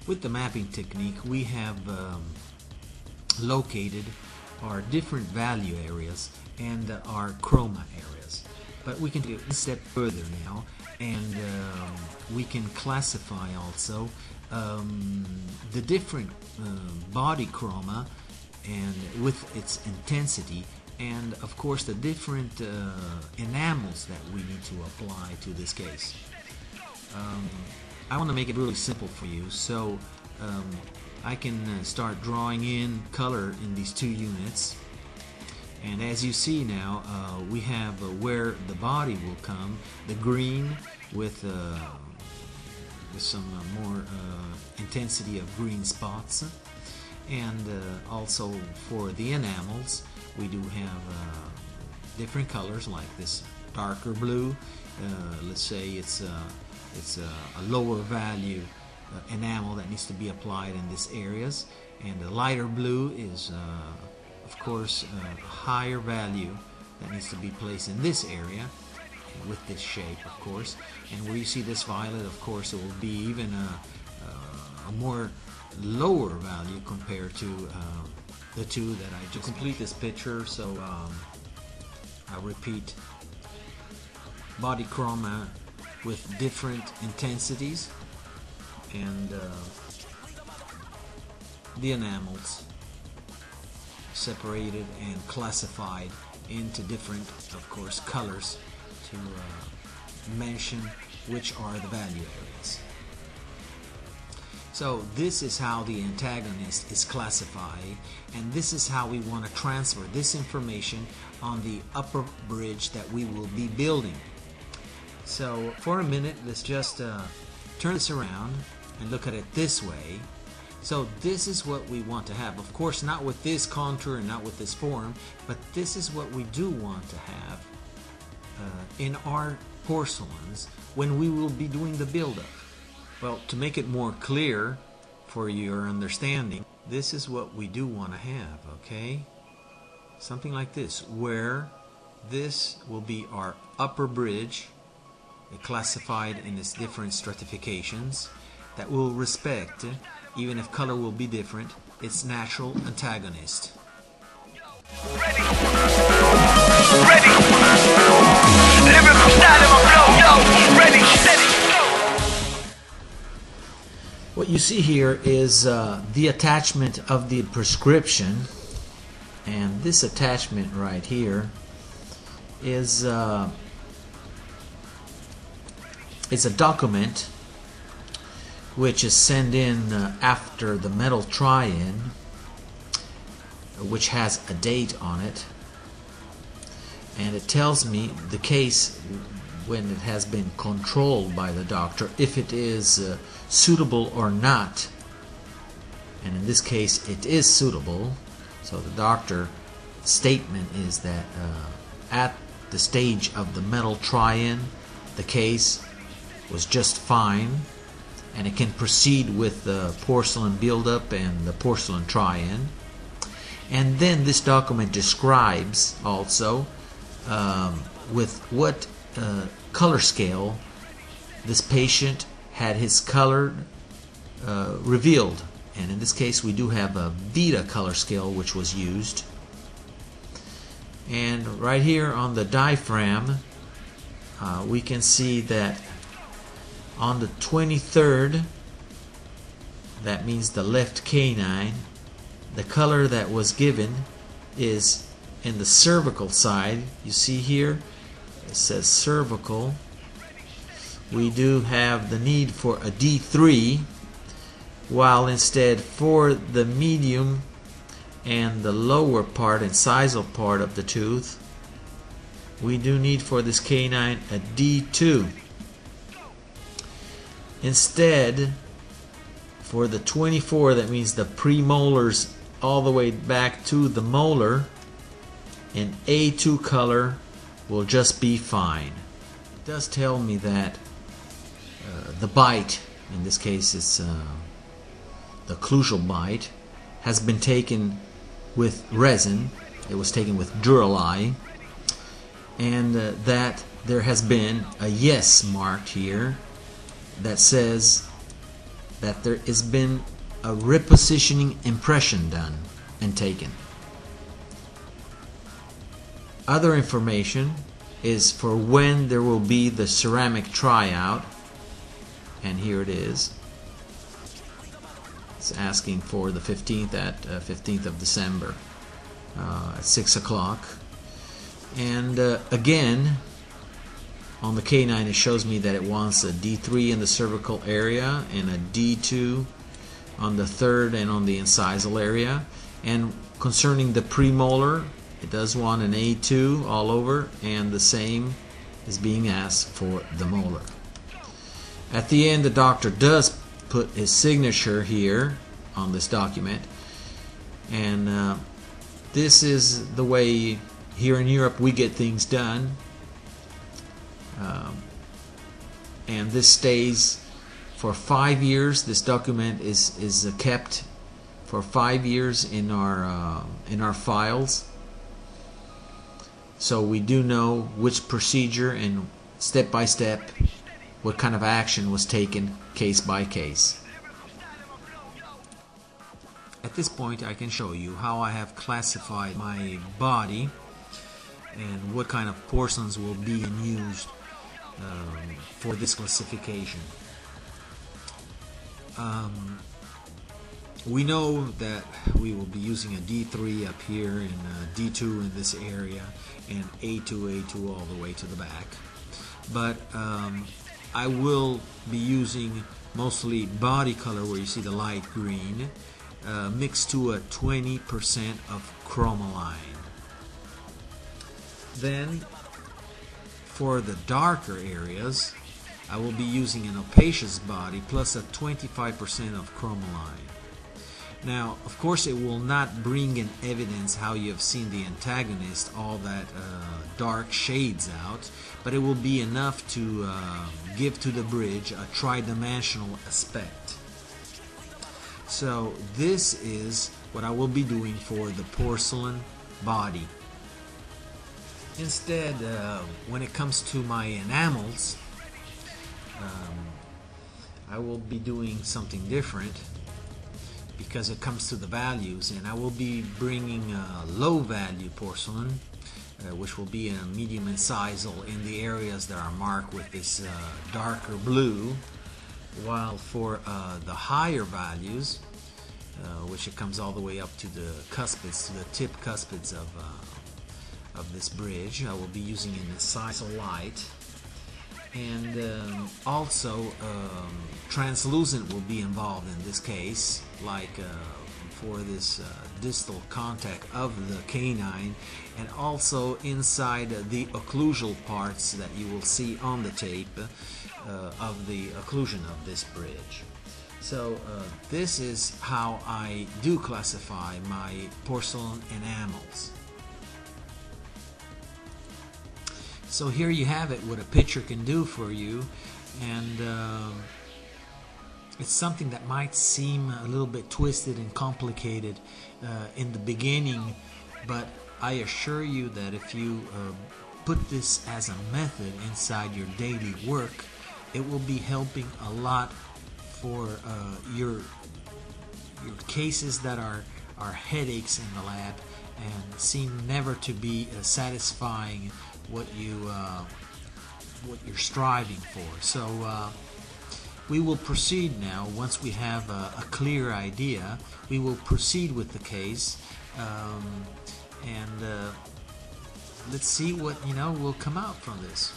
With the mapping technique, we have located our different value areas and our chroma areas. But we can go a step further now, and we can classify also the different body chroma and with its intensity, and of course the different enamels that we need to apply to this case. I want to make it really simple for you, so I can start drawing in color in these two units. And as you see now, we have where the body will come, the green with some more intensity of green spots, and also for the enamels we do have different colors like this darker blue. Let's say it's a lower value enamel that needs to be applied in these areas, and the lighter blue is of course a higher value that needs to be placed in this area with this shape, of course. And where you see this violet, of course, it will be even a more lower value compared to the two that I just complete this picture. So I'll repeat: body chroma with different intensities, and the enamels separated and classified into different, of course, colors to mention which are the value areas. So this is how the antagonist is classified, and this is how we want to transfer this information on the upper bridge that we will be building. So for a minute, let's just turn this around and look at it this way. So this is what we want to have. Of course, not with this contour and not with this form, but this is what we do want to have in our porcelains when we will be doing the build-up. Well, to make it more clear for your understanding, this is what we do want to have, okay? Something like this, where this will be our upper bridge, classified in its different stratifications that will respect, even if color will be different, its natural antagonist. Ready. Lyrical style of a flow, yo. Ready, steady, go. What you see here is the attachment of the prescription, and this attachment right here is it's a document which is sent in after the metal try-in, which has a date on it, and it tells me the case when it has been controlled by the doctor, if it is suitable or not. And in this case it is suitable, so the doctor statement is that at the stage of the metal try-in, the case was just fine, and it can proceed with the porcelain build-up and the porcelain try-in. And then this document describes also with what color scale this patient had his color revealed. And in this case we do have a Beta color scale which was used. And right here on the diaphragm we can see that on the 23rd, that means the left canine, the color that was given is in the cervical side. You see here it says cervical. We do have the need for a D3, while instead for the medium and the lower part, incisal part of the tooth, we do need for this canine a D2. Instead, for the 24, that means the premolars all the way back to the molar, an A2 color will just be fine. It does tell me that the bite, in this case it's the occlusal bite, has been taken with resin. It was taken with Duralye, and that there has been a yes marked here that says that there has been a repositioning impression done and taken. Other information is for when there will be the ceramic tryout, and here it is. It's asking for the 15th at 15th of December at 6 o'clock. And again, on the K9 it shows me that it wants a D3 in the cervical area and a D2 on the third and on the incisal area. And concerning the premolar, it does want an A2 all over, and the same is being asked for the molar. At the end, the doctor does put his signature here on this document, and this is the way here in Europe we get things done, and this stays for 5 years. This document is kept for 5 years in our files, so we do know which procedure and step by step what kind of action was taken case by case. At this point I can show you how I have classified my body and what kind of porcelains will be used for this classification. We know that we will be using a D3 up here and a D2 in this area and A2 all the way to the back, but I will be using mostly body color, where you see the light green, mixed to a 20% of chromoline. Then for the darker areas I will be using an opacious body plus a 25% of chromoline. Now, of course, it will not bring in evidence how you have seen the antagonist, all that dark shades out, but it will be enough to give to the bridge a tridimensional aspect. So this is what I will be doing for the porcelain body. Instead, when it comes to my enamels, I will be doing something different, because it comes to the values, and I will be bringing low value porcelain, which will be a medium incisal in the areas that are marked with this darker blue, while for the higher values, which it comes all the way up to the cuspids, to the tip cuspids of this bridge, I will be using an incisal light. And also translucent will be involved in this case, like for this distal contact of the canine, and also inside the occlusal parts that you will see on the tape of the occlusion of this bridge. So this is how I do classify my porcelain enamels. So here you have it, what a picture can do for you, and it's something that might seem a little bit twisted and complicated in the beginning, but I assure you that if you put this as a method inside your daily work, it will be helping a lot for your cases that are headaches in the lab and seem never to be satisfying what you're striving for. So we will proceed now. Once we have a clear idea, we will proceed with the case, and let's see what will come out from this.